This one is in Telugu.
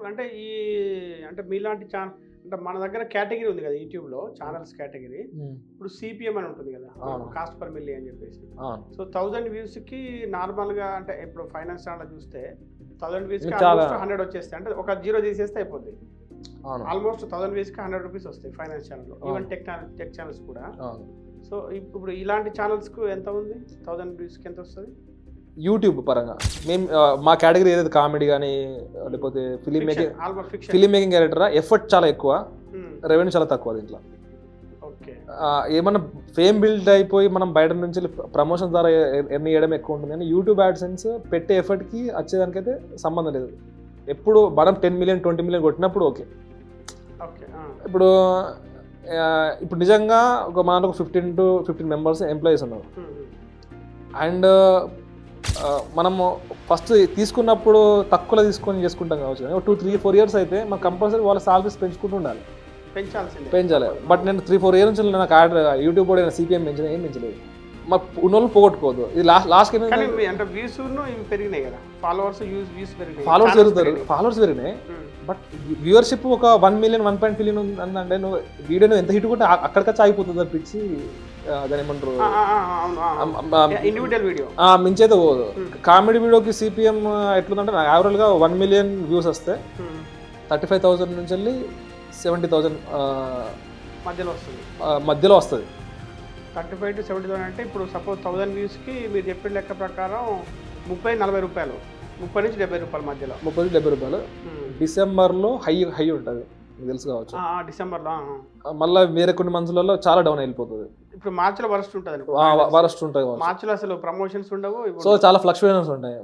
అంటే అంటే మీలాంటి ఛానల్ అంటే మన దగ్గర కేటగిరీ ఉంది కదా యూట్యూబ్లో ఛానల్స్ కేటగిరీ. ఇప్పుడు సిపిఎం అని ఉంటుంది కదా, కాస్ట్ పర్ మిల్లీ అని చెప్పేసి. సో 1000 వ్యూస్కి నార్మల్గా అంటే ఇప్పుడు ఫైనాన్స్ ఛానల్ చూస్తే 1000 వ్యూస్కి 100 వచ్చేస్తాయి. అంటే ఒక 0 తీసేస్తే అయిపోద్ది. ఆల్మోస్ట్ 1000 వ్యూస్కి 100 రూపీస్ వస్తాయి ఫైనాన్స్ ఛానల్లో, ఈవెన్ టెక్ ఛానల్స్ కూడా. సో ఇప్పుడు ఇలాంటి ఛానల్స్కు ఎంత ఉంది? 1000 వ్యూస్కి ఎంత వస్తుంది యూట్యూబ్ పరంగా? మేము మా కేటగిరీ ఏదైతే కామెడీ కానీ లేకపోతే ఫిలిం మేకింగ్ క్యారెక్టర్ ఎఫర్ట్ చాలా ఎక్కువ, రెవెన్యూ చాలా తక్కువ దీంట్లో. ఏమన్నా ఫేమ్ బిల్డ్ అయిపోయి మనం బయట నుంచి ప్రమోషన్ ద్వారా ఎర్న్ చేయడం ఎక్కువ ఉంటుంది, కానీ యూట్యూబ్ యాడ్సెన్స్ పెట్టే ఎఫర్ట్కి వచ్చేదానికైతే సంబంధం లేదు. ఎప్పుడు మనం 10 మిలియన్ 20 మిలియన్ కొట్టినప్పుడు ఓకే. ఇప్పుడు నిజంగా మనకు 15 to 15 మెంబర్స్ ఎంప్లాయీస్ ఉన్నారు. అండ్ మనము ఫస్ట్ తీసుకున్నప్పుడు తక్కువలో తీసుకొని చేసుకుంటాం కావచ్చు, 2-3-4 years అయితే మనం కంపల్సరీ వాళ్ళ సాలరీస్ పెంచుకుంటూ ఉండాలి, పెంచాలి. బట్ నేను 3-4 years నుంచి నాకు యూట్యూబ్ కూడా సిపిఎం పెంచిన ఏం పెంచలేదు. మాకు ఉన్న వాళ్ళు పోగొట్టుకోవద్దు. ఇది లాస్ట్ ఫాలోవర్స్ పెరిగినాయి, బట్ వ్యూవర్షిప్ ఒక 1 మిలియన్ 1.5 మిలియన్ అంటే నువ్వు వీడియో ఎంత హిట్ కూడా అక్కడికచ్చి ఆగిపోతుంది అనిపించి దాని ఏమంటారు మించైతే పోదు. కామెడీ వీడియోకి సిపిఎం ఎట్లుందంటే యావరేజ్గా 1 మిలియన్ వ్యూస్ వస్తే 35,000 నుంచి వెళ్ళి 70,000 మధ్యలో వస్తుంది. 35 to 70,000 అంటే ఇప్పుడు సపోజ్ 1000 వ్యూస్కి మీరు చెప్పిన లెక్క ప్రకారం 30-40 రూపాయలు, 30 నుంచి 70 రూపాయల మధ్యలో, 30 నుంచి 70 రూపాయలు. డిసెంబర్లో హై ఉంటుంది, తెలుసు కావచ్చు. డిసెంబర్లో మళ్ళీ వేరే కొన్ని మంత్స్లలో చాలా డౌన్ వెళ్ళిపోతుంది. ఇప్పుడు మార్చిలో వరస్ట్ ఉంటుంది, వరస్ట్ ఉంటుంది. మార్చిలో అసలు ప్రమోషన్స్ ఉండవు, సో చాలా ఫ్లక్చుయేషన్స్ ఉంటాయి.